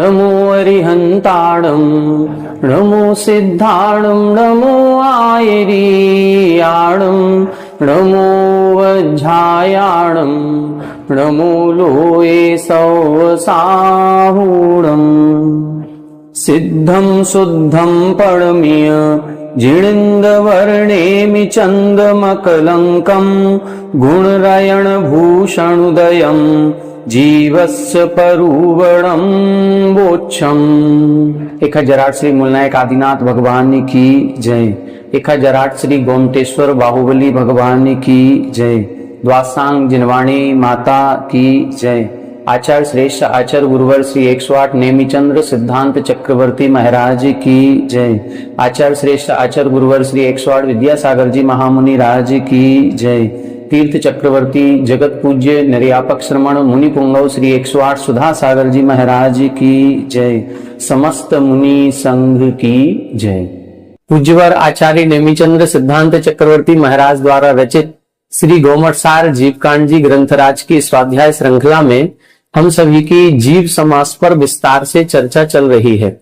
नमो अरिहंताणं नमो सिद्धाणं नमो आयरीयाणं नमो वज्झायाणं नमो लोये सौसाहूणं सिद्धं शुद्धं परमीय जिणिन्दवर्णेमि चन्दमकलङ्कं गुणरयणभूषणुदयं जीवस्य परुवणं वोच्छम्। 1008 श्री मूलनायक आदिनाथ भगवान की जय। 1008 श्री गोमटेश्वर बाहुबली भगवान की जय। द्वासांग जिनवाणी माता की जय। आचार्य श्रेष्ठ आचार्य गुरुवर श्री 108 नेमिचंद्र सिद्धांत चक्रवर्ती महाराज की जय। आचार्य श्रेष्ठ आचार्य गुरुवर श्री 108 विद्यासागर जी महामुनि राज की जय। तीर्थ चक्रवर्ती जगत पूज्य निर्यापक श्रमण मुनि पुंगव श्री 108 सुधा सागर जी महाराज की जय। समस्त मुनि संघ की जय। पूज्यवर आचार्य नेमिचंद्र सिद्धांत चक्रवर्ती महाराज द्वारा रचित श्री गोमटसार जीवकांड जी ग्रंथराज की स्वाध्याय श्रृंखला में हम सभी की जीव समास पर विस्तार से चर्चा चल रही है।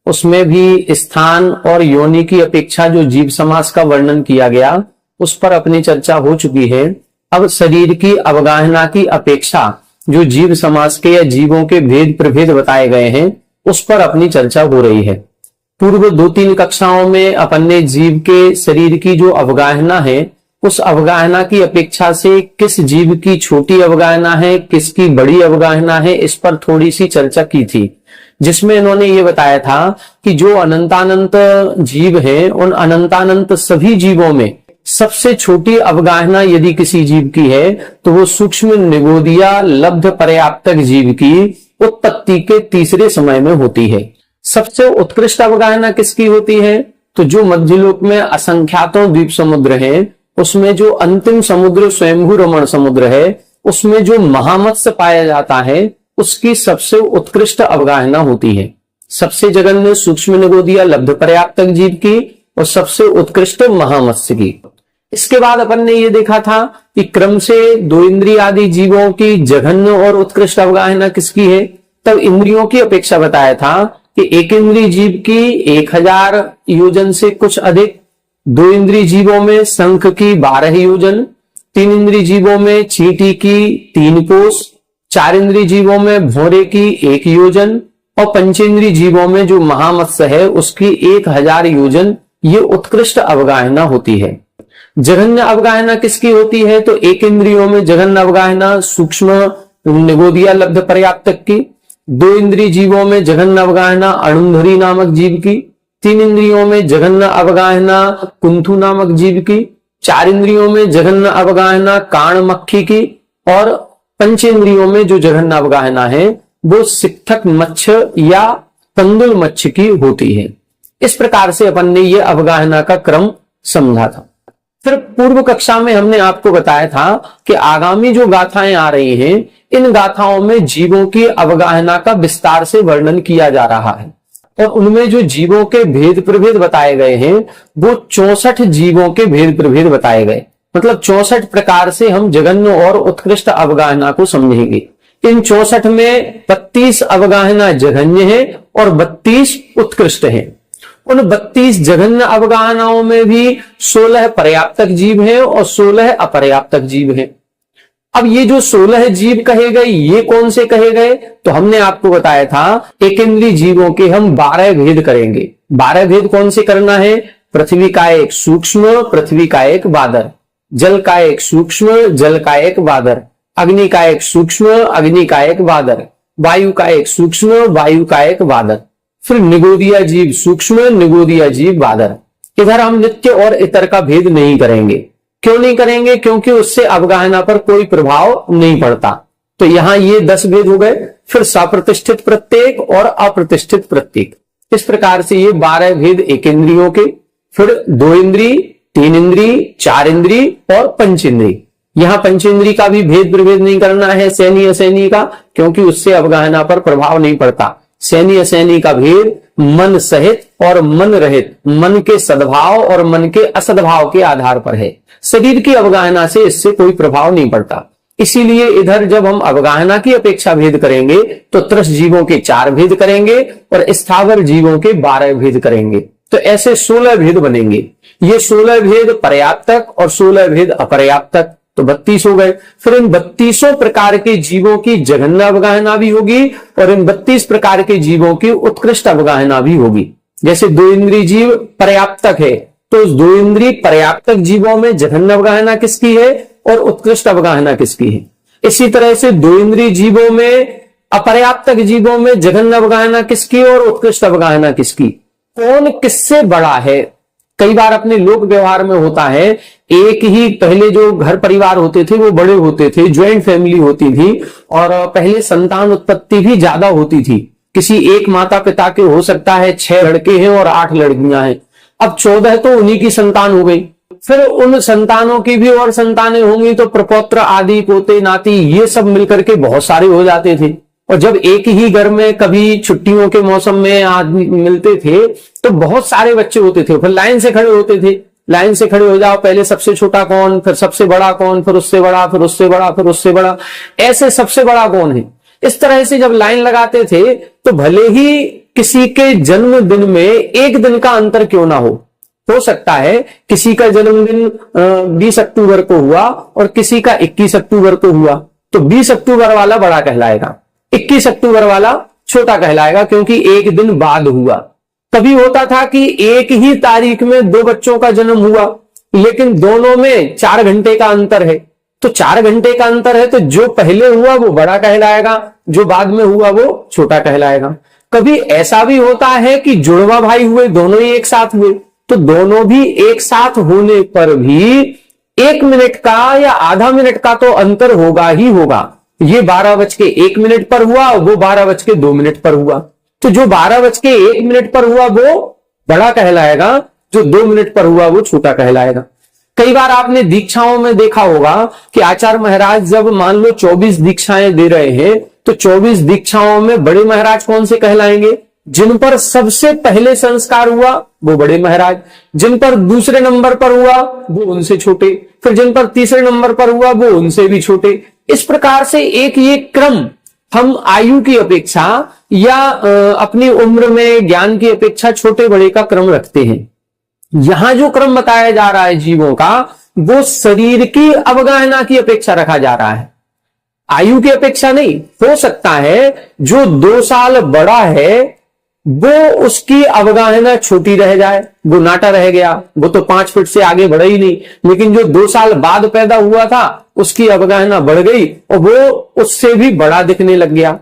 उसमें भी स्थान और योनि की अपेक्षा जो जीव समास का वर्णन किया गया उस पर अपनी चर्चा हो चुकी है। अब शरीर की अवगाहना की अपेक्षा जो जीव समास के या जीवों के भेद प्रभेद बताए गए हैं उस पर अपनी चर्चा हो रही है। पूर्व 2-3 कक्षाओं में अपन ने जीव के शरीर की जो अवगाहना है उस अवगाहना की अपेक्षा से किस जीव की छोटी अवगाहना है, किसकी बड़ी अवगाहना है, इस पर थोड़ी सी चर्चा की थी, जिसमें इन्होंने ये बताया था कि जो अनंतानंत जीव है उन अनंतानंत सभी जीवों में सबसे छोटी अवगाहना यदि किसी जीव की है तो वो सूक्ष्म निगोदिया लब्ध पर्याप्तक जीव की उत्पत्ति के तीसरे समय में होती है। सबसे उत्कृष्ट अवगाहना किसकी होती है? तो जो मध्यलोक में असंख्यातों द्वीप समुद्र है उसमें जो अंतिम समुद्र स्वयंभू रमण समुद्र है उसमें जो महामत्स्य पाया जाता है उसकी सबसे उत्कृष्ट अवगाहना होती है। सबसे जघन्य सूक्ष्म निगोदिया लब्ध पर्याप्तक जीव की और सबसे उत्कृष्ट महामत्स्य की। इसके बाद अपन ने ये देखा था कि क्रम से 2 इंद्रिय आदि जीवों की जघन्य और उत्कृष्ट अवगाहना किसकी है। तब इंद्रियों की अपेक्षा बताया था कि एक इंद्रिय जीव की 1000 योजन से कुछ अधिक, 2 इंद्रिय जीवों में शंख की 12 योजन, 3 इंद्रिय जीवों में चींटी की 3 कोस, 4 इंद्रिय जीवों में भौरे की 1 योजन और पंचेंद्रिय जीवों में जो महामत्स्य है उसकी 1000 योजन, ये उत्कृष्ट अवगाहना होती है। जघन्य अवगाहना किसकी होती है? तो एक इंद्रियों में जघन्य अवगाहना सूक्ष्म निगोदिया लब्ध पर्याप्तक की, 2 इंद्रिय जीवों में जघन्य अवगाहना अणुंधरी नामक जीव की, 3 इंद्रियों में जघन्य अवगाहना कुंथु नामक जीव की, 4 इंद्रियों में जघन्य अवगाहना काण मक्खी की और पंचेंद्रियों में जो जघन्य अवगाहना है वो सिक्थक मच्छ या कंदुल मच्छ की होती है। इस प्रकार से अपन ने ये अवगाहना का क्रम समझा था। फिर पूर्व कक्षा में हमने आपको बताया था कि आगामी जो गाथाएं आ रही हैं इन गाथाओं में जीवों की अवगाहना का विस्तार से वर्णन किया जा रहा है और उनमें जो जीवों के भेद प्रभेद बताए गए हैं वो 64 जीवों के भेद प्रभेद बताए गए। मतलब 64 प्रकार से हम जघन्य और उत्कृष्ट अवगाहना को समझेंगे। इन 64 में 32 अवगाहना जघन्य है और 32 उत्कृष्ट है। उन 32 जघन्य अवगाहनाओं में भी 16 पर्याप्तक जीव हैं और 16 अपर्याप्तक जीव हैं। अब ये जो 16 जीव कहे गए ये कौन से कहे गए? तो हमने आपको बताया था एक इंद्रिय जीवों के हम 12 भेद करेंगे। 12 भेद कौन से करना है? पृथ्वी का एक सूक्ष्म, पृथ्वी का एक बादर, जल का एक सूक्ष्म, जल का एक बादर, अग्नि का एक सूक्ष्म, अग्नि का एक बादर, वायु का एक सूक्ष्म, वायु का एक बादर, फिर निगोदिया जीव सूक्ष्म, निगोदिया जीव बादर। इधर हम नित्य और इतर का भेद नहीं करेंगे। क्यों नहीं करेंगे? क्योंकि उससे अवगाहना पर कोई प्रभाव नहीं पड़ता। तो यहां ये 10 भेद हो गए। फिर सप्रतिष्ठित प्रत्येक और अप्रतिष्ठित प्रत्येक, इस प्रकार से ये 12 भेद एक इंद्रियों के। फिर 2 इंद्री, 3 इंद्री, 4 इंद्री और पंच इंद्री। यहां पंचेंद्री का भी भेद प्रभेद नहीं करना है सैनी असैनी का, क्योंकि उससे अवगाहना पर प्रभाव नहीं पड़ता। सैनी असैनी का भेद मन सहित और मन रहित, मन के सद्भाव और मन के असद्भाव के आधार पर है। शरीर की अवगाहना से इससे कोई प्रभाव नहीं पड़ता। इसीलिए इधर जब हम अवगाहना की अपेक्षा भेद करेंगे तो त्रस्त जीवों के 4 भेद करेंगे और स्थावर जीवों के 12 भेद करेंगे। तो ऐसे 16 भेद बनेंगे। ये 16 भेद पर्याप्तक और 16 भेद अपर्याप्तक, तो 32 हो गए। फिर इन 32 प्रकार के जीवों की जघन्य अवगाहना भी होगी और इन 32 प्रकार के जीवों की उत्कृष्ट अवगाहना भी होगी। जैसे 2 इंद्रिय जीव पर्याप्तक है, तो उस 2 इंद्रिय पर्याप्तक जीवों में जघन्य अवगाहना किसकी है और उत्कृष्ट अवगाहना किसकी है। इसी तरह से 2 इंद्रिय जीवों में, अपर्याप्तक जीवों में जघन्य अवगाहना किसकी और उत्कृष्ट अवगाहना किसकी। कौन किससे बड़ा है? कई बार अपने लोक व्यवहार में होता है, एक ही पहले जो घर परिवार होते थे वो बड़े होते थे, ज्वाइंट फैमिली होती थी और पहले संतान उत्पत्ति भी ज्यादा होती थी। किसी एक माता पिता के हो सकता है 6 लड़के हैं और 8 लड़कियां हैं। अब 14 तो उन्हीं की संतान हो गई। फिर उन संतानों की भी और संतानें होंगी तो प्रपौत्र आदि, पोते नाती, ये सब मिलकर के बहुत सारे हो जाते थे। और जब एक ही घर में कभी छुट्टियों के मौसम में आदमी मिलते थे तो बहुत सारे बच्चे होते थे। फिर लाइन से खड़े होते थे, लाइन से खड़े हो जाओ, पहले सबसे छोटा कौन, फिर सबसे बड़ा कौन, फिर उससे बड़ा, फिर उससे बड़ा, फिर उससे बड़ा, ऐसे सबसे बड़ा कौन है। इस तरह से जब लाइन लगाते थे तो भले ही किसी के जन्मदिन में एक दिन का अंतर क्यों ना हो सकता है किसी का जन्मदिन 20 अक्टूबर को हुआ और किसी का 21 अक्टूबर को हुआ, तो 20 अक्टूबर वाला बड़ा कहलाएगा, 21 अक्टूबर वाला छोटा कहलाएगा, क्योंकि एक दिन बाद हुआ। कभी होता था कि एक ही तारीख में 2 बच्चों का जन्म हुआ लेकिन दोनों में 4 घंटे का अंतर है, तो 4 घंटे का अंतर है तो जो पहले हुआ वो बड़ा कहलाएगा, जो बाद में हुआ वो छोटा कहलाएगा। कभी ऐसा भी होता है कि जुड़वा भाई हुए, दोनों ही एक साथ हुए, तो दोनों भी एक साथ होने पर भी 1 मिनट का या आधा मिनट का तो अंतर होगा ही होगा। ये 12:01 पर हुआ, वो 12:02 पर हुआ, तो जो 12:01 पर हुआ वो बड़ा कहलाएगा, जो 2 मिनट पर हुआ वो छोटा कहलाएगा। कई बार आपने दीक्षाओं में देखा होगा कि आचार्य महाराज जब मान लो 24 दीक्षाएं दे रहे हैं तो 24 दीक्षाओं में बड़े महाराज कौन से कहलाएंगे? जिन पर सबसे पहले संस्कार हुआ वो बड़े महाराज, जिन पर दूसरे नंबर पर हुआ वो उनसे छोटे, फिर जिन पर तीसरे नंबर पर हुआ वो उनसे भी छोटे। इस प्रकार से एक ये क्रम हम आयु की अपेक्षा या अपनी उम्र में ज्ञान की अपेक्षा छोटे बड़े का क्रम रखते हैं। यहां जो क्रम बताया जा रहा है जीवों का, वो शरीर की अवगाहना की अपेक्षा रखा जा रहा है, आयु की अपेक्षा नहीं। हो सकता है जो 2 साल बड़ा है वो उसकी अवगाहना छोटी रह जाए, वो नाटा रह गया, वो तो 5 फीट से आगे बढ़ा ही नहीं, लेकिन जो 2 साल बाद पैदा हुआ था उसकी अवगाहना बढ़ गई और वो उससे भी बड़ा दिखने लग गया।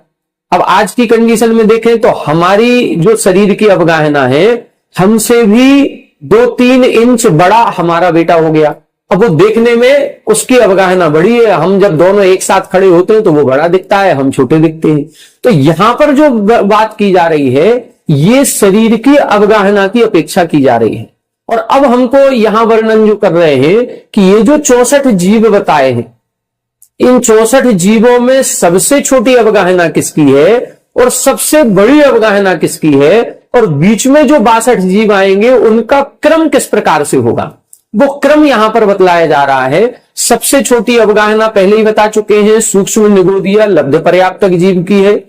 अब आज की कंडीशन में देखें तो हमारी जो शरीर की अवगाहना है, हमसे भी 2-3 इंच बड़ा हमारा बेटा हो गया। अब वो देखने में उसकी अवगाहना बड़ी है, हम जब दोनों एक साथ खड़े होते हैं तो वो बड़ा दिखता है, हम छोटे दिखते हैं। तो यहां पर जो बात की जा रही है ये शरीर की अवगाहना की अपेक्षा की जा रही है। और अब हमको यहां वर्णन जो कर रहे हैं कि ये जो 64 जीव बताए हैं, इन 64 जीवों में सबसे छोटी अवगाहना किसकी है और सबसे बड़ी अवगाहना किसकी है, और बीच में जो 62 जीव आएंगे उनका क्रम किस प्रकार से होगा, वो क्रम यहां पर बतलाया जा रहा है। सबसे छोटी अवगाहना पहले ही बता चुके हैं, सूक्ष्म निगोदिया लब्ध पर्याप्तक जीव की है,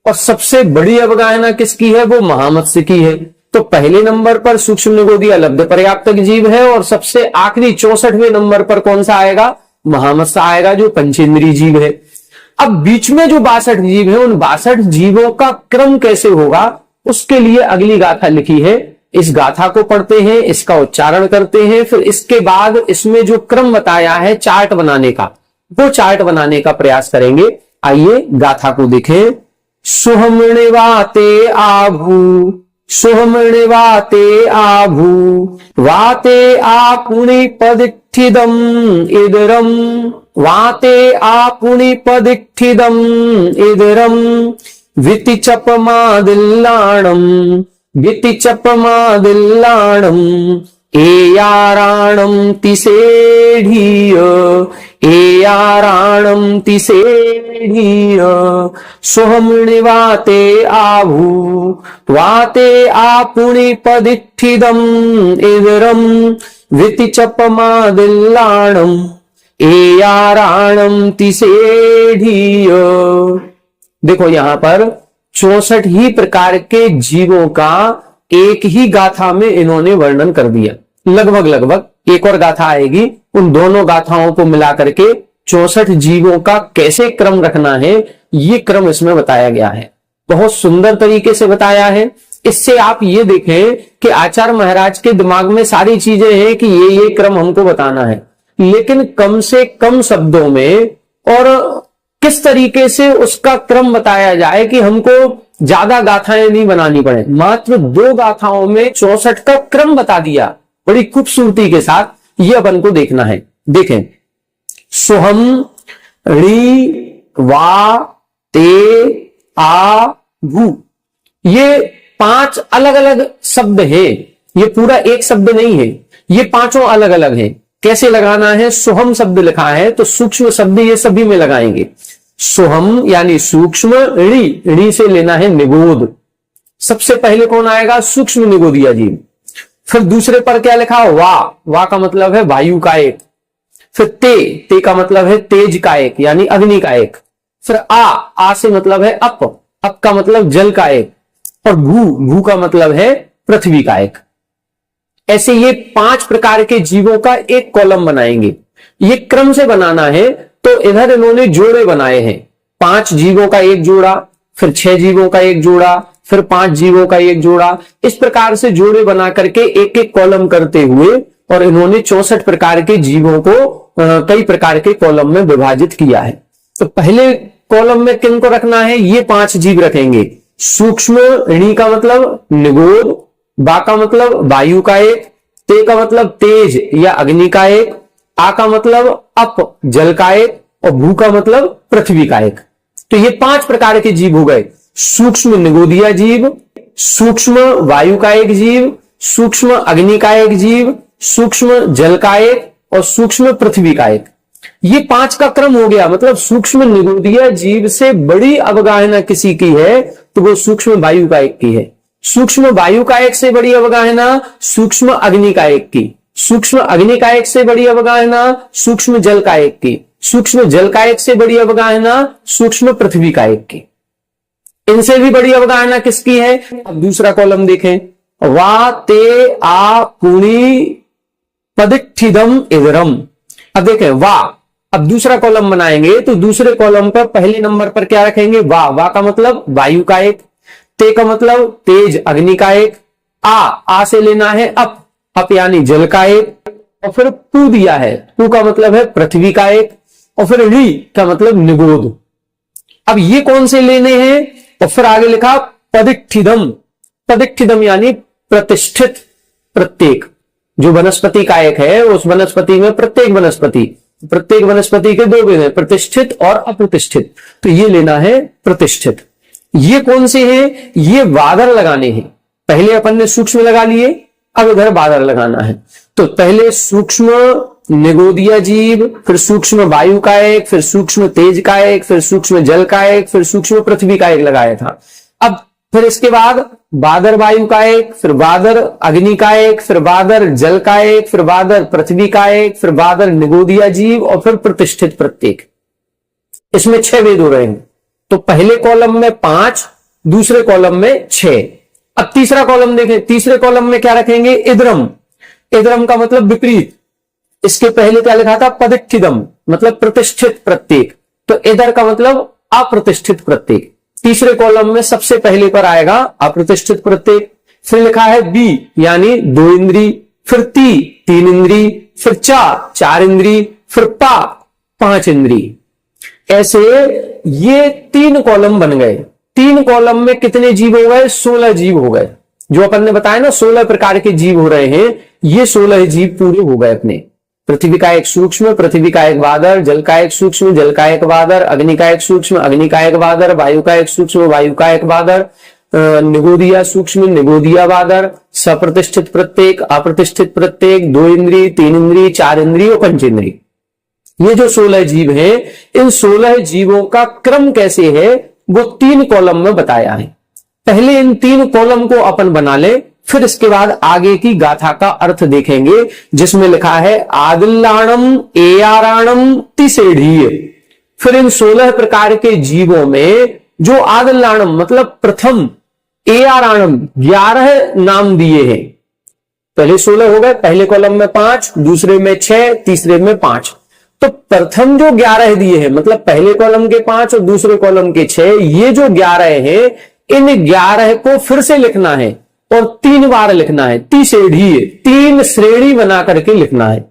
और सबसे बड़ी अवगाहना किसकी है, वो महामत्स्य की है। तो पहले नंबर पर सूक्ष्म निगोदिया लब्ध पर्याप्तक जीव है और सबसे आखिरी 64वें नंबर पर कौन सा आएगा, महामत्स्य आएगा, जो पंचेंद्रीय जीव है। अब बीच में जो 62 जीव है, उन 62 जीवों का क्रम कैसे होगा, उसके लिए अगली गाथा लिखी है। इस गाथा को पढ़ते हैं, इसका उच्चारण करते हैं, फिर इसके बाद इसमें जो क्रम बताया है चार्ट बनाने का, वो चार्ट बनाने का प्रयास करेंगे। आइए गाथा को देखें। सुहमृणवाते आभू, सुहमृणवाते आभू, वाते आपुणी पद पदिष्ठिदम् इदरम् वाते आपुनि पदिष्ठिदम् इदरम् वितिचपमादिल्लाणम् वितिचपमादिल्लाणम् एयाराणम् तिसेढीय एयाराणम् तिसेढीय सोहमृणिवाते आभू वाते आपुनि पदिष्ठिदम् इदरम् वितिचपमादिल्लाणम् एयाराणम् तिसेढीय। देखो यहां पर 64 ही प्रकार के जीवों का एक ही गाथा में इन्होंने वर्णन कर दिया। लगभग एक और गाथा आएगी, उन दोनों गाथाओं को मिलाकर के 64 जीवों का कैसे क्रम रखना है, ये क्रम इसमें बताया गया है। बहुत सुंदर तरीके से बताया है। इससे आप ये देखें कि आचार्य महाराज के दिमाग में सारी चीजें हैं कि ये क्रम हमको बताना है, लेकिन कम से कम शब्दों में और किस तरीके से उसका क्रम बताया जाए कि हमको ज्यादा गाथाएं नहीं बनानी पड़े। मात्र 2 गाथाओं में 64 का क्रम बता दिया बड़ी खूबसूरती के साथ। ये अपन को देखना है। देखें, सोहम ऋ वा ते आ भू, ये 5 अलग अलग शब्द हैं। ये पूरा एक शब्द नहीं है, ये 5 अलग अलग है। कैसे लगाना है? सोहम शब्द लिखा है तो सूक्ष्म शब्द ये सभी में लगाएंगे। सोहम यानी सूक्ष्म, ऋ से लेना है निगोद। सबसे पहले कौन आएगा? सूक्ष्म निगोदिया जीव। फिर दूसरे पर क्या लिखा? वा का मतलब है वायु का एक। फिर ते का मतलब है तेज का एक यानी अग्नि का एक। फिर आ से मतलब है अप का मतलब जल का एक। और भू का मतलब है पृथ्वी का एक। ऐसे ये 5 प्रकार के जीवों का एक कॉलम बनाएंगे। ये क्रम से बनाना है तो इधर इन्होंने जोड़े बनाए हैं। 5 जीवों का एक जोड़ा, फिर 6 जीवों का एक जोड़ा, फिर 5 जीवों का एक जोड़ा। इस प्रकार से जोड़े बना करके एक एक कॉलम करते हुए और इन्होंने 64 प्रकार के जीवों को कई प्रकार के कॉलम में विभाजित किया है। तो पहले कॉलम में किन को रखना है? ये 5 जीव रखेंगे। सूक्ष्म, ऋ का मतलब निगोद, बा का मतलब वायु का एक, ते का मतलब तेज या अग्नि का एक, आ का मतलब अप जल का एक और भू का मतलब पृथ्वी का एक। तो ये 5 प्रकार के जीव हो गए। सूक्ष्म निगोदिया जीव, सूक्ष्म वायु का एक जीव, सूक्ष्म अग्नि का एक जीव, सूक्ष्म जल का एक और सूक्ष्म पृथ्वी का एक। ये 5 का क्रम हो गया। मतलब सूक्ष्म निगोदिया जीव से बड़ी अवगाहना किसी की है तो वो सूक्ष्म वायु का एक की है। सूक्ष्म वायु का एक से बड़ी अवगाहना सूक्ष्म अग्नि का एक की। सूक्ष्म अग्नि का एक से बड़ी अवगाहना सूक्ष्म जल का एक की। सूक्ष्म जल का एक से बड़ी अवगाहना सूक्ष्म पृथ्वी का एक की। इनसे भी बड़ी अवगाहना किसकी है? अब दूसरा कॉलम देखें। वा ते आ पुणी पदिष्ठिदम इदरम। अब देखें वा, अब दूसरा कॉलम बनाएंगे तो दूसरे कॉलम पर पहले नंबर पर क्या रखेंगे? वा का मतलब वायु का एक, ते का मतलब तेज अग्नि का एक, आ से लेना है अप यानी जल का एक, और फिर पू दिया है, पू का मतलब है पृथ्वी का एक, और फिर ऋ का मतलब निगोद। अब ये कौन से लेने हैं? और फिर आगे लिखा पदिष्ठिदम। पदिष्ठिदम यानी प्रतिष्ठित प्रत्येक। जो वनस्पति का एक है उस वनस्पति में प्रत्येक वनस्पति के 2 भेद हैं, प्रतिष्ठित और अप्रतिष्ठित। तो ये लेना है प्रतिष्ठित। ये कौन से हैं? ये बादर लगाने हैं। पहले अपन ने सूक्ष्म लगा लिए, अब इधर बादर लगाना है। तो पहले सूक्ष्म निगोदिया जीव, फिर सूक्ष्म वायु का एक, फिर सूक्ष्म तेज का एक, फिर सूक्ष्म जल का एक, फिर सूक्ष्म पृथ्वी का एक लगाया था। अब फिर इसके बाद बादर वायु का एक, फिर बादर अग्नि का एक, फिर बादर जल का एक, फिर बादर पृथ्वी का एक, फिर बादर निगोदिया जीव और फिर प्रतिष्ठित प्रत्येक। इसमें 6 वेद हो रहे हैं। तो पहले कॉलम में 5, दूसरे कॉलम में 6। अब तीसरा कॉलम देखें। तीसरे कॉलम में क्या रखेंगे? इदरम। इदरम का मतलब विपरीत। इसके पहले क्या लिखा था? पदिष्ठिदम मतलब प्रतिष्ठित प्रत्येक। तो इधर का मतलब अप्रतिष्ठित प्रत्येक। तीसरे कॉलम में सबसे पहले पर आएगा अप्रतिष्ठित प्रत्येक। फिर लिखा है बी यानी 2 इंद्री, फिर 3 इंद्री, फिर 4 इंद्री, फिर 5 इंद्री। ऐसे ये 3 कॉलम बन गए। 3 कॉलम में कितने जीव हो गए? 16 जीव हो गए। जो अपन ने बताया ना 16 प्रकार के जीव हो रहे हैं, ये 16 जीव पूरे हो गए अपने। पृथ्वी का एक सूक्ष्म, पृथ्वी का एक वादर, जल का एक सूक्ष्म, जल का एक वादर, अग्नि का एक सूक्ष्म, अग्नि का एक वादर, वायु का एक सूक्ष्म, वायु का एक वादर, निगोदिया सूक्ष्म, निगोदिया वादर, सप्रतिष्ठित प्रत्येक, अप्रतिष्ठित प्रत्येक, 2 इंद्री, 3 इंद्री, 4 इंद्री और 5 इंद्री। ये जो 16 जीव हैं, इन 16 जीवों का क्रम कैसे है वो 3 कॉलम में बताया है। पहले इन 3 कॉलम को अपन बना ले, फिर इसके बाद आगे की गाथा का अर्थ देखेंगे, जिसमें लिखा है आदिल्लाणम एयाराणम तिसेढ़ीय। फिर इन 16 प्रकार के जीवों में जो आदिल्लाणम मतलब प्रथम, एयाराणम 11 नाम दिए हैं। पहले 16 हो गए, पहले कॉलम में 5, दूसरे में 6, तीसरे में 5। तो प्रथम जो 11 दिए हैं, मतलब पहले कॉलम के 5 और दूसरे कॉलम के 6, ये जो 11 हैं, इन 11 को फिर से लिखना है और 3 बार लिखना है। तिसेढ़ीय, 3 श्रेणी बना करके लिखना है।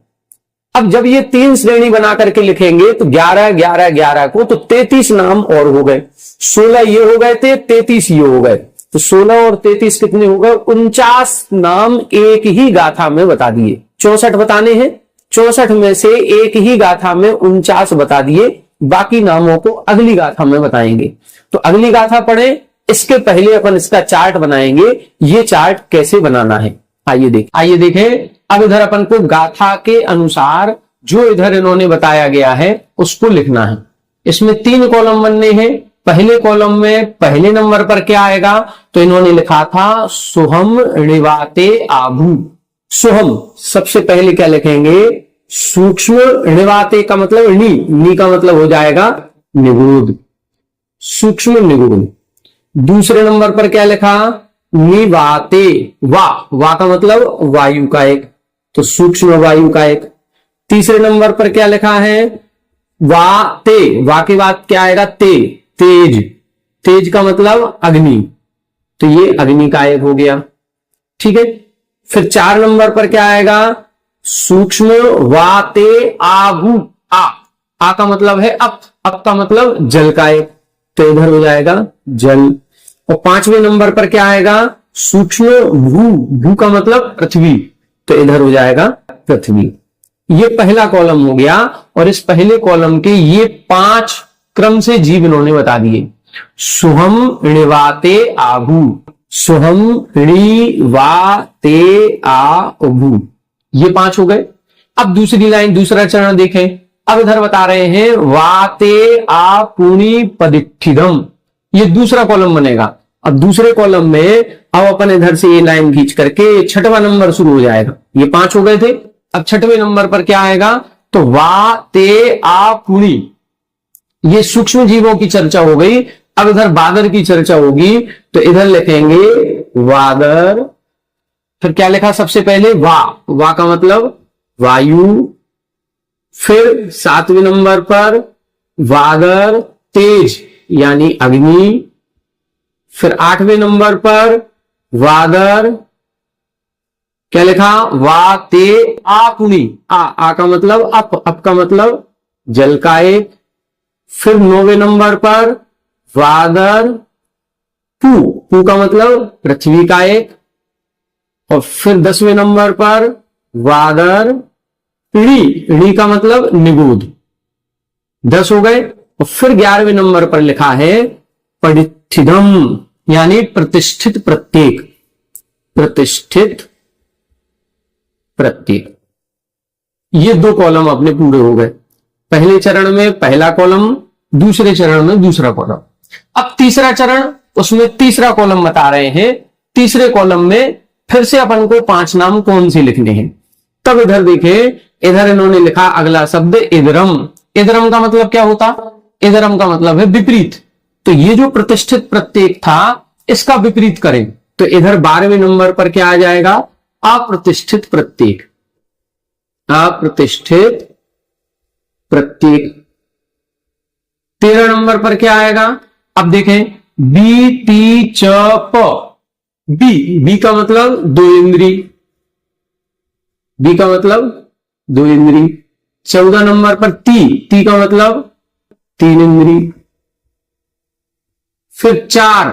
अब जब ये 3 श्रेणी बना करके लिखेंगे तो 11 11 11 को तो 33 नाम और हो गए। 16 ये हो गए थे, 33 ये हो गए, तो 16 और 33 कितने हो गए? 49 नाम एक ही गाथा में बता दिए। 64 बताने हैं, 64 में से एक ही गाथा में 49 बता दिए, बाकी नामों को अगली गाथा में बताएंगे। तो अगली गाथा पढ़े, इसके पहले अपन इसका चार्ट बनाएंगे। ये चार्ट कैसे बनाना है आइए देखें। अब इधर अपन को गाथा के अनुसार जो इधर इन्होंने बताया गया है उसको लिखना है। इसमें 3 कॉलम बनने हैं। पहले कॉलम में पहले नंबर पर क्या आएगा? तो इन्होंने लिखा था सुहम ऋवाते आभू। सुहम सबसे पहले क्या लिखेंगे? सूक्ष्म ऋवाते का मतलब नी का मतलब हो जाएगा निगूढ़, सूक्ष्म निगूढ़। दूसरे नंबर पर क्या लिखा? निवाते, वा का मतलब वायु का एक, तो सूक्ष्म वायु का एक। तीसरे नंबर पर क्या लिखा है? वाते, वा के बाद क्या आएगा? तेज, तेज का मतलब अग्नि, तो ये अग्नि का एक हो गया। ठीक है। फिर 4 नंबर पर क्या आएगा? सूक्ष्म वाते आभू, आ का मतलब है अप का मतलब जल का एक, तो इधर हो जाएगा जल। और 5वें नंबर पर क्या आएगा? सूक्ष्म भू का मतलब पृथ्वी, तो इधर हो जाएगा पृथ्वी। ये पहला कॉलम हो गया। और इस पहले कॉलम के ये 5 क्रम से जीव इन्होंने बता दिए। सुहम ऋवाते आभू, सुहम ऋवाते आभू, ये 5 हो गए। अब दूसरी लाइन, दूसरा चरण देखें। अब इधर बता रहे हैं वाते आ पुणी पदिठिदम, ये दूसरा कॉलम बनेगा। अब दूसरे कॉलम में अब अपन इधर से ये लाइन खींच करके 6वां नंबर शुरू हो जाएगा। ये 5 हो गए थे। अब 6वें नंबर पर क्या आएगा? तो वाते आ पुणी, ये सूक्ष्म जीवों की चर्चा हो गई। अब इधर वादर की चर्चा होगी, तो इधर लिखेंगे वादर। फिर क्या लिखा? सबसे पहले वा का मतलब वायु। फिर 7वें नंबर पर वादर तेज यानी अग्नि। फिर 8वें नंबर पर वादर क्या लिखा? वाते आपुनी, आ का मतलब अप का मतलब जल का एक। फिर 9वें नंबर पर वादर पू का मतलब पृथ्वी का एक। और फिर 10वें नंबर पर वादर ऋ का मतलब निगूढ़, 10 हो गए। और फिर 11वें नंबर पर लिखा है पदिठिदम यानी प्रतिष्ठित प्रत्येक, प्रतिष्ठित प्रत्येक। ये 2 कॉलम अपने पूरे हो गए। पहले चरण में पहला कॉलम, दूसरे चरण में दूसरा कॉलम। अब तीसरा चरण, उसमें तीसरा कॉलम बता रहे हैं। तीसरे कॉलम में फिर से अपन को 5 नाम कौन से लिखने हैं। तब इधर देखें, इधर इन्होंने लिखा अगला शब्द इधरम। इधरम का मतलब क्या होता? इधरम का मतलब है विपरीत। तो ये जो प्रतिष्ठित प्रत्येक था इसका विपरीत करें, तो इधर 12वें नंबर पर क्या आ जाएगा? अप्रतिष्ठित प्रत्येक, अप्रतिष्ठित प्रत्येक। 13 नंबर पर क्या आएगा? अब देखें बी टी च प, बी का मतलब 2 इंद्री, बी का मतलब 2 इंद्री। 14 नंबर पर ती का मतलब 3 इंद्री। फिर 4,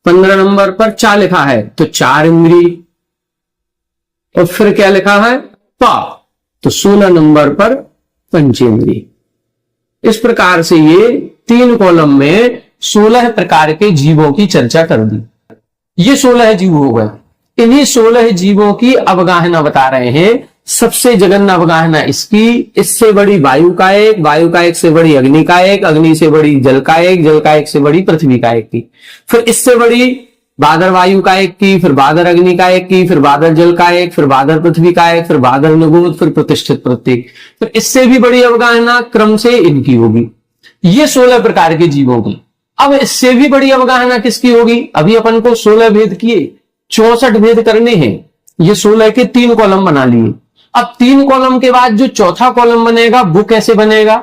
15 नंबर पर चा लिखा है तो 4 इंद्री। और फिर क्या लिखा है? तो 16 नंबर पर पंचेंद्रिय। इस प्रकार से ये 3 कॉलम में 16 प्रकार के जीवों की चर्चा कर दी। ये 16 जीव हो गए। इन्हीं 16 जीवों की अवगाहना बता रहे हैं। सबसे जघन्य अवगाहना इसकी, इससे बड़ी वायु का एक, वायु का एक से बड़ी अग्नि का एक, अग्नि से बड़ी जल का एक, जल का एक से बड़ी पृथ्वी का एक की, फिर इससे बड़ी बादर वायु का एक की, फिर बादर अग्नि का एक की, फिर बादर जल का एक, फिर बादर पृथ्वी का एक, फिर बादर निगूढ़, फिर प्रतिष्ठित प्रत्येक, फिर इससे भी बड़ी अवगाहना क्रम से इनकी होगी। ये 16 प्रकार के जीवों की। अब इससे भी बड़ी अवगाहना किसकी होगी? अभी अपन को 16 भेद किए, 64 भेद करने हैं। ये 16 के 3 कॉलम बना लिए। अब 3 कॉलम के बाद जो चौथा कॉलम बनेगा वो कैसे बनेगा?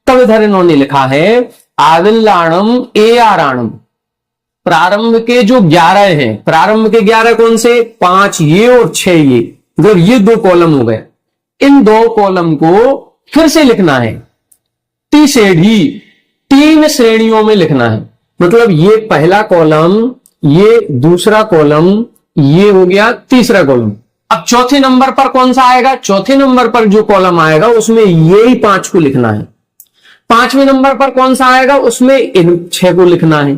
तब इधर इन्होंने लिखा है आदिल्लाणम ए आराणम। प्रारंभ के जो 11 हैं, प्रारंभ के 11 कौन से? 5 ये और 6 ये, मतलब ये 2 कॉलम हो गए। इन 2 कॉलम को फिर से लिखना है तीसरी 3 श्रेणियों में लिखना है। मतलब ये पहला कॉलम, ये दूसरा कॉलम, ये हो गया तीसरा कॉलम। अब चौथे नंबर पर कौन सा आएगा? चौथे नंबर पर जो कॉलम आएगा उसमें ये ही 5 को लिखना है। 5वें नंबर पर कौन सा आएगा? उसमें इन 6 को लिखना है।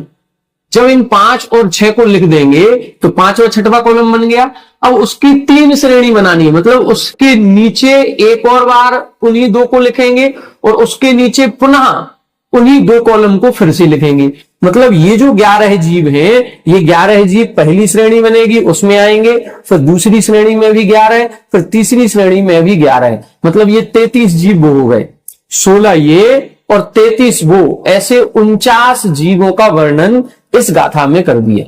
जब इन 5 और 6 को लिख देंगे तो 5वां 6वां कॉलम बन गया। अब उसकी 3 श्रेणी बनानी है, मतलब उसके नीचे एक और बार उन्हीं 2 को लिखेंगे और उसके नीचे पुनः उन्हीं 2 कॉलम को फिर से लिखेंगे। मतलब ये जो 11 जीव हैं, ये 11 जीव पहली श्रेणी बनेगी, उसमें आएंगे, फिर दूसरी श्रेणी में भी 11, फिर तीसरी श्रेणी में भी 11, मतलब ये 33 जीव वो हो गए। 16 ये और 33 वो, ऐसे 49 जीवों का वर्णन इस गाथा में कर दिया।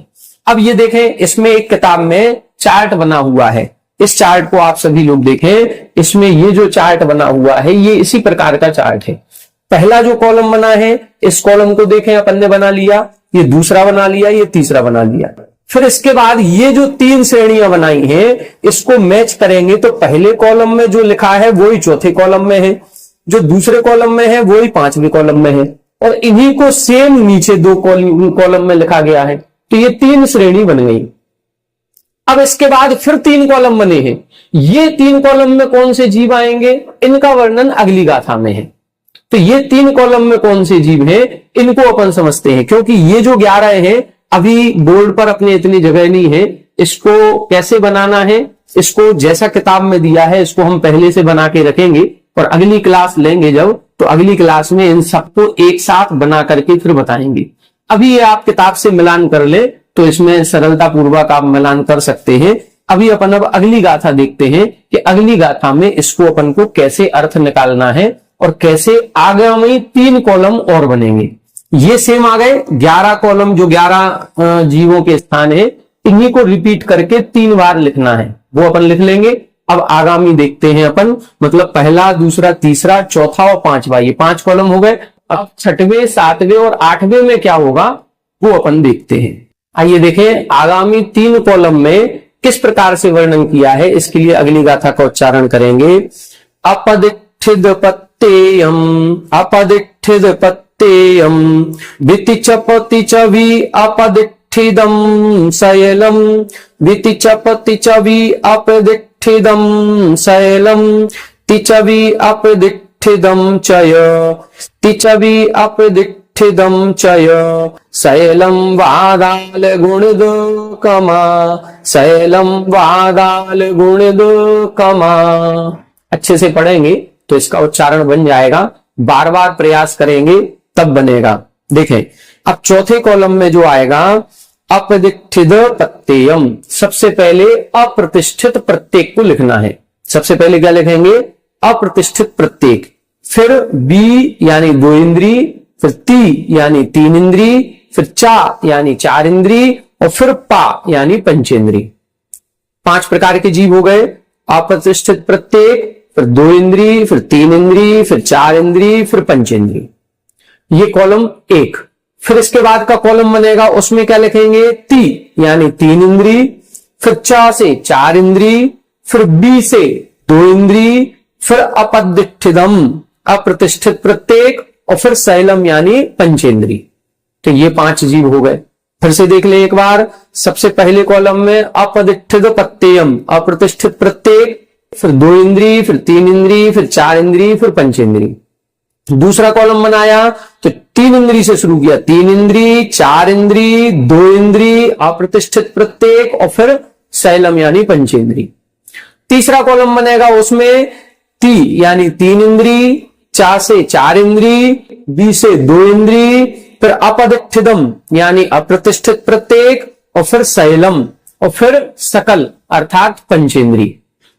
अब ये देखें, इसमें एक किताब में चार्ट बना हुआ है। इस चार्ट को आप सभी लोग देखें। इसमें ये जो चार्ट बना हुआ है ये इसी प्रकार का चार्ट है। पहला जो कॉलम बना है, इस कॉलम को देखें, अपन ने बना लिया, ये दूसरा बना लिया, ये तीसरा बना लिया। फिर इसके बाद ये जो 3 श्रेणियां बनाई हैं, इसको मैच करेंगे तो पहले कॉलम में जो लिखा है वो ही चौथे कॉलम में है, जो दूसरे कॉलम में है वो ही 5वें कॉलम में है, और इन्हीं को सेम नीचे 2 कॉलम में लिखा गया है। तो ये 3 श्रेणी बन गई। अब इसके बाद फिर 3 कॉलम बने हैं। ये 3 कॉलम में कौन से जीव आएंगे, इनका वर्णन अगली गाथा में है। तो ये 3 कॉलम में कौन से जीव हैं, इनको अपन समझते हैं। क्योंकि ये जो 11 हैं अभी बोर्ड पर अपने इतनी जगह नहीं है, इसको कैसे बनाना है, इसको जैसा किताब में दिया है इसको हम पहले से बना के रखेंगे, और अगली क्लास लेंगे जब, तो अगली क्लास में इन सबको एक साथ बना करके फिर बताएंगे। अभी ये आप किताब से मिलान कर ले तो इसमें सरलता पूर्वक आप मिलान कर सकते हैं। अभी अपन अब अगली गाथा देखते हैं कि अगली गाथा में इसको अपन को कैसे अर्थ निकालना है और कैसे आगामी 3 कॉलम और बनेंगे। ये सेम आ गए 11 कॉलम, जो 11 जीवों के स्थान है, इन्हीं को रिपीट करके 3 बार लिखना है, वो अपन लिख लेंगे। अब आगामी देखते हैं अपन, मतलब पहला, दूसरा, तीसरा, चौथा और 5वां, ये 5 कॉलम हो गए। अब 6वें, 7वें और 8वें में क्या होगा वो अपन देखते हैं। आइए देखें आगामी 3 कॉलम में किस प्रकार से वर्णन किया है। इसके लिए अगली गाथा का उच्चारण करेंगे। अपदिठिद पत्तेयम, अपदिठिद पत्तेयम, विति चपति चवि अपदिठिदम शैलम, विति चपति चवि अपदिठिदम शैलम, तिचवि अपदिठिदम चय, तिचवि अपदिठिदम चय, शैलम वादाल गुणदो कमा, शैलम वादाल गुणदो कमा। अच्छे से पढ़ेंगे तो इसका उच्चारण बन जाएगा, बार बार प्रयास करेंगे तब बनेगा। देखें अब चौथे कॉलम में जो आएगा अपदिठिद प्रत्ययम, सबसे पहले अप्रतिष्ठित प्रत्येक को लिखना है। सबसे पहले क्या लिखेंगे? अप्रतिष्ठित प्रत्येक, फिर बी यानी 2 इंद्री, फिर ती यानी 3 इंद्री, फिर चा यानी 4 इंद्री, और फिर पा यानी पंचेंद्री। 5 प्रकार के जीव हो गए। अप्रतिष्ठित प्रत्येक, फिर 2 इंद्री, फिर 3 इंद्री, फिर 4 इंद्री, फिर पंचेंद्री। ये कॉलम 1। फिर इसके बाद का कॉलम बनेगा, उसमें क्या लिखेंगे? ती यानी 3 इंद्री, फिर चा से 4 इंद्री, फिर बी से 2 इंद्री, फिर अपदिठिदम अप्रतिष्ठित प्रत्येक, और फिर शैलम यानी पंचेंद्री। तो ये 5 जीव हो गए। फिर से देख ले एक बार। सबसे पहले कॉलम में अपदिठिद प्रत्ययम, अप्रतिष्ठित प्रत्येक, फिर 2 इंद्री, फिर 3 इंद्री, फिर 4 इंद्री, फिर पंचेंद्री। दूसरा कॉलम बनाया तो 3 इंद्री से शुरू किया, 3 इंद्री, 4 इंद्री, 2 इंद्री, अप्रतिष्ठित प्रत्येक, और फिर शैलम यानी पंचेंद्री। तीसरा कॉलम बनेगा उसमें यानी 3 इंद्री, 4 से 4 इंद्री, 2 से 2 इंद्री, फिर अपदिष्ठितम यानी अप्रतिष्ठित प्रत्येक, और फिर शैलम, और फिर सकल अर्थात पंचेंद्री।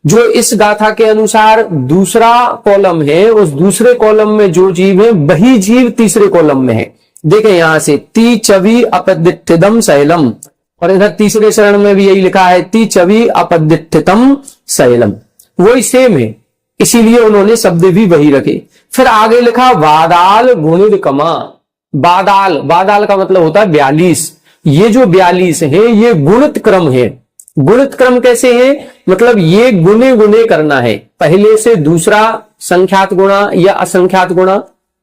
जो इस गाथा के अनुसार दूसरा कॉलम है, उस दूसरे कॉलम में जो जीव है वही जीव तीसरे कॉलम में है। देखें यहां से ती चवी अपदिष्ठितम शैलम, और इधर तीसरे चरण में भी यही लिखा है ती चवी अपदिष्ठितम शैलम, वही सेम है, इसीलिए उन्होंने शब्द भी वही रखे। फिर आगे लिखा वादाल गुणित कमा। बादाल, बादाल का मतलब होता है 42। ये जो 42 है ये गुणित क्रम है। गुणित क्रम कैसे है, मतलब ये गुने गुने करना है, पहले से दूसरा संख्यात गुणा या असंख्यात गुणा,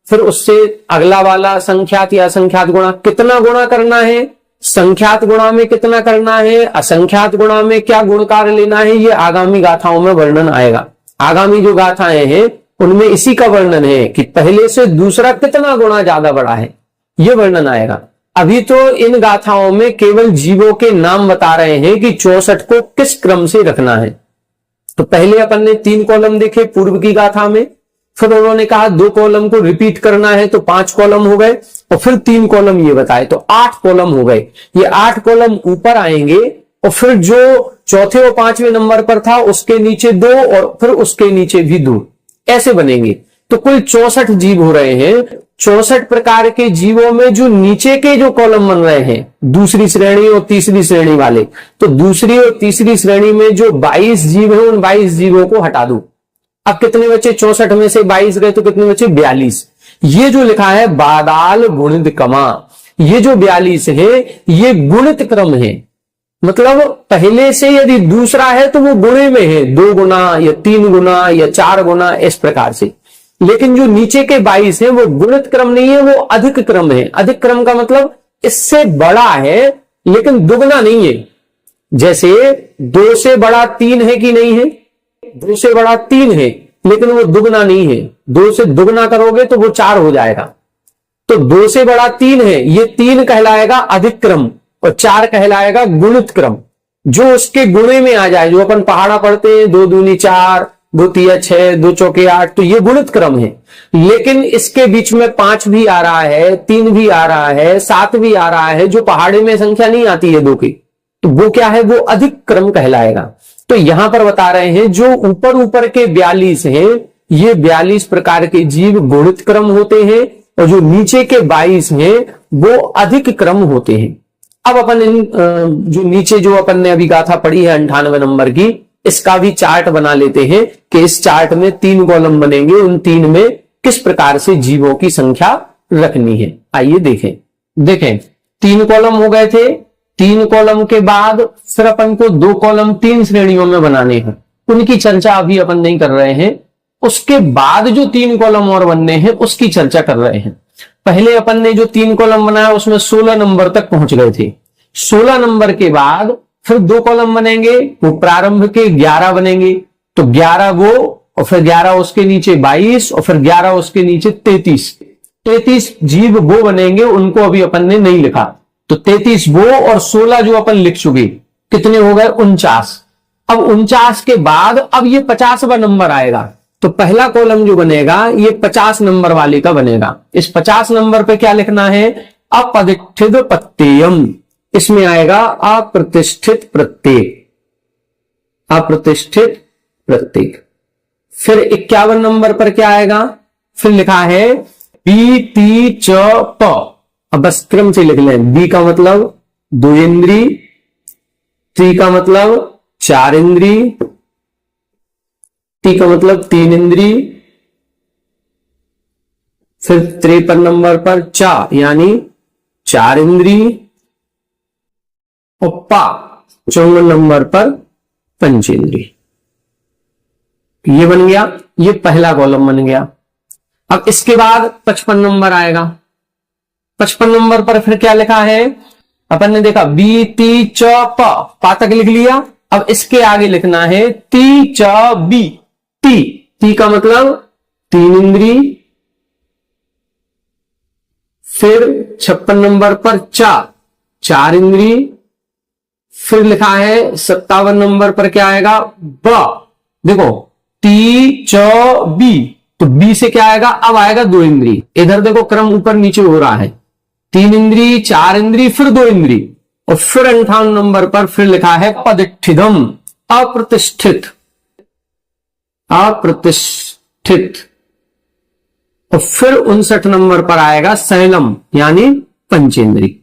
फिर उससे अगला वाला संख्यात या असंख्यात गुणा। कितना गुणा करना है, संख्यात गुणा में कितना करना है, असंख्यात गुणा में क्या गुणकार लेना है, ये आगामी गाथाओं में वर्णन आएगा। आगामी जो गाथाएं हैं उनमें इसी का वर्णन है कि पहले से दूसरा कितना गुणा ज्यादा बड़ा है, ये वर्णन आएगा। अभी तो इन गाथाओं में केवल जीवों के नाम बता रहे हैं कि 64 को किस क्रम से रखना है। तो पहले अपन ने 3 कॉलम देखे पूर्व की गाथा में, फिर उन्होंने कहा 2 कॉलम को रिपीट करना है तो 5 कॉलम हो गए, और फिर 3 कॉलम ये बताए तो 8 कॉलम हो गए। ये 8 कॉलम ऊपर आएंगे, और फिर जो चौथे और 5वें नंबर पर था उसके नीचे 2, और फिर उसके नीचे भी 2, ऐसे बनेंगे। तो कुल 64 जीव हो रहे हैं। 64 प्रकार के जीवों में जो नीचे के जो कॉलम बन रहे हैं, दूसरी श्रेणी और तीसरी श्रेणी वाले, तो दूसरी और तीसरी श्रेणी में जो 22 जीव है उन 22 जीवों को हटा दो। अब कितने बचे, 64 में से 22 गए तो कितने बचे, 42। ये जो लिखा है बादाल गुणित कमा, ये जो 42 है ये गुणित क्रम है, मतलब पहले से यदि दूसरा है तो वो गुणे में है, 2 गुना या 3 गुना या 4 गुना, इस प्रकार से। लेकिन जो नीचे के 22 है वो गुणित क्रम नहीं है, वो अधिक क्रम है। अधिक क्रम का मतलब इससे बड़ा है लेकिन दुगना नहीं है। जैसे 2 से बड़ा 3 है कि नहीं है, 2 से बड़ा 3 है लेकिन वो दुगना नहीं है। 2 से दुगना करोगे तो वो 4 हो जाएगा। तो 2 से बड़ा 3 है, ये 3 कहलाएगा अधिक क्रम और 4 कहलाएगा गुणित क्रम। जो उसके गुणे में आ जाए, जो अपन पहाड़ा पढ़ते हैं 2 दूनी 4, 2 तिया 6, 2 चौके 8, तो ये गुणित क्रम है। लेकिन इसके बीच में 5 भी आ रहा है, 3 भी आ रहा है, 7 भी आ रहा है, जो पहाड़े में संख्या नहीं आती है 2 की, तो वो क्या है, वो अधिक क्रम कहलाएगा। तो यहां पर बता रहे हैं जो ऊपर ऊपर के 42 हैं, ये 42 प्रकार के जीव गुणित क्रम होते हैं, और जो नीचे के 22 हैं वो अधिक क्रम होते हैं। अब अपन जो नीचे जो अपन ने अभी गाथा पढ़ी है 98 नंबर की, इसका भी चार्ट बना लेते हैं कि इस चार्ट में 3 कॉलम बनेंगे, उन 3 में किस प्रकार से जीवों की संख्या रखनी है। आइए देखें 3 कॉलम हो गए थे। 3 कॉलम के बाद फिर अपन को 2 कॉलम 3 श्रेणियों में बनाने हैं, उनकी चर्चा अभी अपन नहीं कर रहे हैं। उसके बाद जो 3 कॉलम और बनने हैं उसकी चर्चा कर रहे हैं। पहले अपन ने जो 3 कॉलम बनाया उसमें 16 नंबर तक पहुंच गए थे। 16 नंबर के बाद फिर 2 कॉलम बनेंगे, वो प्रारंभ के 11 बनेंगे, तो 11 वो, और फिर 11 उसके नीचे 22, और फिर 11 उसके नीचे 33 जीव वो बनेंगे, उनको अभी अपन ने नहीं लिखा। तो 33 वो और 16 जो अपन लिख चुके, कितने हो गए, 49। अब 49 के बाद अब ये 50वां नंबर आएगा, तो पहला कॉलम जो बनेगा ये 50 नंबर वाले का बनेगा। इस 50 नंबर पे क्या लिखना है, अपदिष्ठित प्रत्ययम, इसमें आएगा अप्रतिष्ठित प्रत्येक, अप्रतिष्ठित प्रत्येक। फिर 51 नंबर पर क्या आएगा, फिर लिखा है बी ती च प। अब बस क्रम से लिख लें, बी का मतलब 2 इंद्री, ती का मतलब 4 इंद्री, टी का मतलब 3 इंद्री, फिर 53 नंबर पर चा यानी 4 इंद्री, और पा 54 नंबर पर पंचेंद्री। ये बन गया, ये पहला कॉलम बन गया। अब इसके बाद 55 नंबर आएगा। 55 नंबर पर फिर क्या लिखा है, अपन ने देखा बी ती च प, पा तक लिख लिया, अब इसके आगे लिखना है ती च बी। ती, ती का मतलब 3 इंद्री, फिर 56 नंबर पर चा, 4 इंद्री, फिर लिखा है 57 नंबर पर क्या आएगा, ब। देखो ती च बी, तो बी से क्या आएगा, अब आएगा 2 इंद्री। इधर देखो क्रम ऊपर नीचे हो रहा है, 3 इंद्री, 4 इंद्री, फिर 2 इंद्री, और फिर 58 नंबर पर फिर लिखा है पदिष्ठितम, अप्रतिष्ठित, अप्रतिष्ठित। और फिर 59 नंबर पर आएगा शैलम, यानी पंचेंद्री।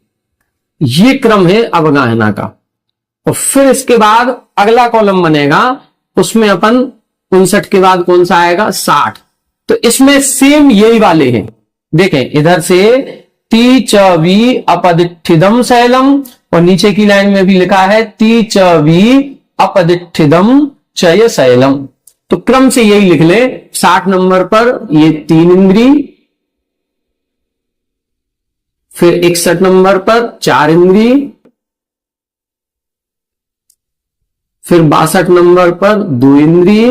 ये क्रम है अवगाहना का। और फिर इसके बाद अगला कॉलम बनेगा, उसमें अपन 59 के बाद कौन सा आएगा, 60। तो इसमें सेम यही वाले हैं। देखें इधर से ती च वी अपदिष्ठितम शैलम, और नीचे की लाइन में भी लिखा है ती च वी अपदिष्ठितम चय शैलम। तो क्रम से यही लिख ले। 60 नंबर पर ये 3 इंद्री, फिर 61 नंबर पर 4 इंद्री, फिर 62 नंबर पर 2 इंद्री,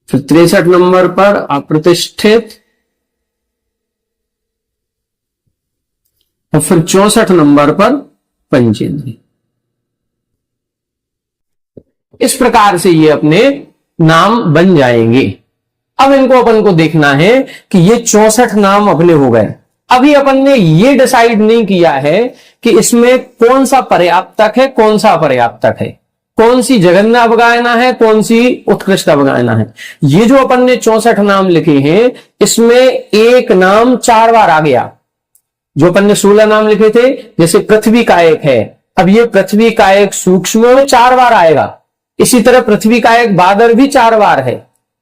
फिर 63 नंबर पर अप्रतिष्ठित, और फिर 64 नंबर पर पंचेंद्री। इस प्रकार से ये अपने नाम बन जाएंगे। अब इनको अपन को देखना है कि ये 64 नाम अपने हो गए। अभी अपन ने ये डिसाइड नहीं किया है कि इसमें कौन सा पर्याप्तक है, कौन सा अपर्याप्तक है, कौन सी जघन्य अवगाहना है, कौन सी उत्कृष्ट अवगाहना है। ये जो अपन ने 64 नाम लिखे हैं, इसमें एक नाम 4 बार आ गया। जो अपन ने 16 नाम लिखे थे, जैसे पृथ्वी का एक है, अब ये पृथ्वी का एक सूक्ष्म में 4 बार आएगा। इसी तरह पृथ्वी का एक बादर भी 4 बार है।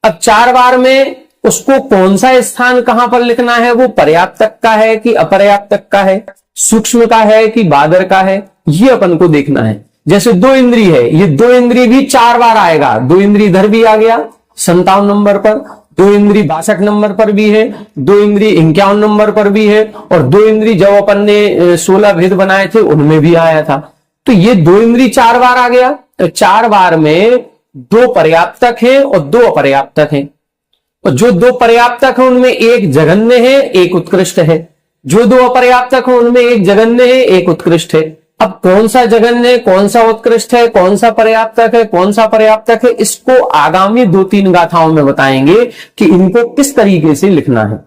अब 4 बार में उसको कौन सा स्थान कहां पर लिखना है, वो पर्याप्तक का है कि अपर्याप्तक का है, सूक्ष्म का है कि बादर का है, ये अपन को देखना है। जैसे 2 इंद्री है, ये 2 इंद्री भी 4 बार आएगा। 2 इंद्री इधर भी आ गया 57 नंबर पर, 2 इंद्री 62 नंबर पर भी है, 2 इंद्री 51 नंबर पर भी है, और 2 इंद्री जब अपन ने 16 भेद बनाए थे उनमें भी आया था। तो ये 2 इंद्री 4 बार आ गया। तो 4 बार में 2 पर्याप्तक है और 2 अपर्याप्तक है। और जो 2 पर्याप्तक है उनमें एक जघन्य है, एक उत्कृष्ट है। जो 2 अपर्याप्तक है उनमें एक जघन्य है, एक उत्कृष्ट है। अब कौन सा जघन्य है, कौन सा उत्कृष्ट है, कौन सा पर्याप्तक है, कौन सा पर्याप्तक है, इसको आगामी 2-3 गाथाओं में बताएंगे कि इनको किस तरीके से लिखना है।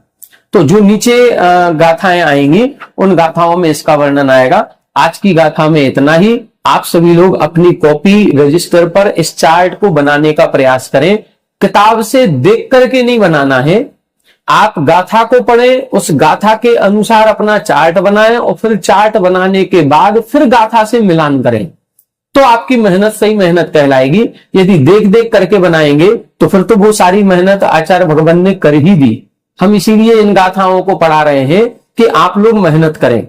तो जो नीचे गाथाएं आएंगी उन गाथाओं में इसका वर्णन आएगा। आज की गाथा में इतना ही। आप सभी लोग अपनी कॉपी रजिस्टर पर इस चार्ट को बनाने का प्रयास करें। किताब से देख करके नहीं बनाना है, आप गाथा को पढ़ें, उस गाथा के अनुसार अपना चार्ट बनाएं, और फिर चार्ट बनाने के बाद फिर गाथा से मिलान करें, तो आपकी मेहनत सही मेहनत कहलाएगी। यदि देख देख करके बनाएंगे तो फिर तो वो सारी मेहनत आचार्य भगवान ने कर ही दी। हम इसीलिए इन गाथाओं को पढ़ा रहे हैं कि आप लोग मेहनत करें।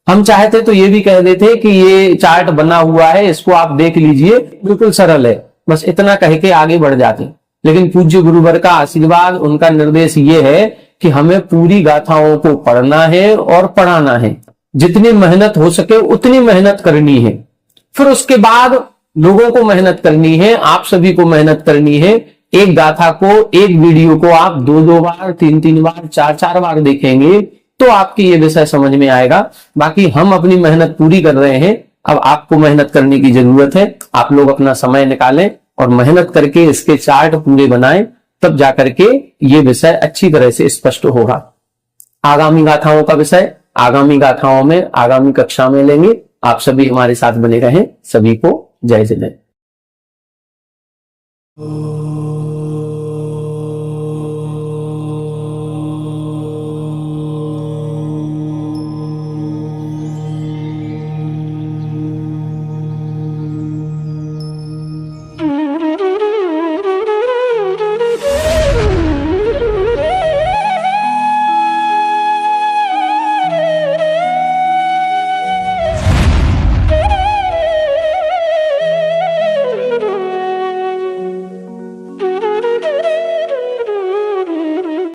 हम चाहते तो ये भी कह देते कि ये चार्ट बना हुआ है, इसको आप देख लीजिए, बिल्कुल सरल है, बस इतना कह के आगे बढ़ जाते। लेकिन पूज्य गुरुवर का आशीर्वाद, उनका निर्देश ये है कि हमें पूरी गाथाओं को पढ़ना है और पढ़ाना है। जितनी मेहनत हो सके उतनी मेहनत करनी है। फिर उसके बाद लोगों को मेहनत करनी है, आप सभी को मेहनत करनी है। एक गाथा को, एक वीडियो को आप 2-2 बार, 3-3 बार, 4-4 बार देखेंगे तो आपकी ये विषय समझ में आएगा। बाकी हम अपनी मेहनत पूरी कर रहे हैं, अब आपको मेहनत करने की जरूरत है। आप लोग अपना समय निकालें और मेहनत करके इसके चार्ट पूरे बनाएं, तब जाकर के ये विषय अच्छी तरह से स्पष्ट होगा। आगामी गाथाओं का विषय आगामी गाथाओं में, आगामी कक्षा में लेंगे। आप सभी हमारे साथ बने रहें। सभी को जय जय।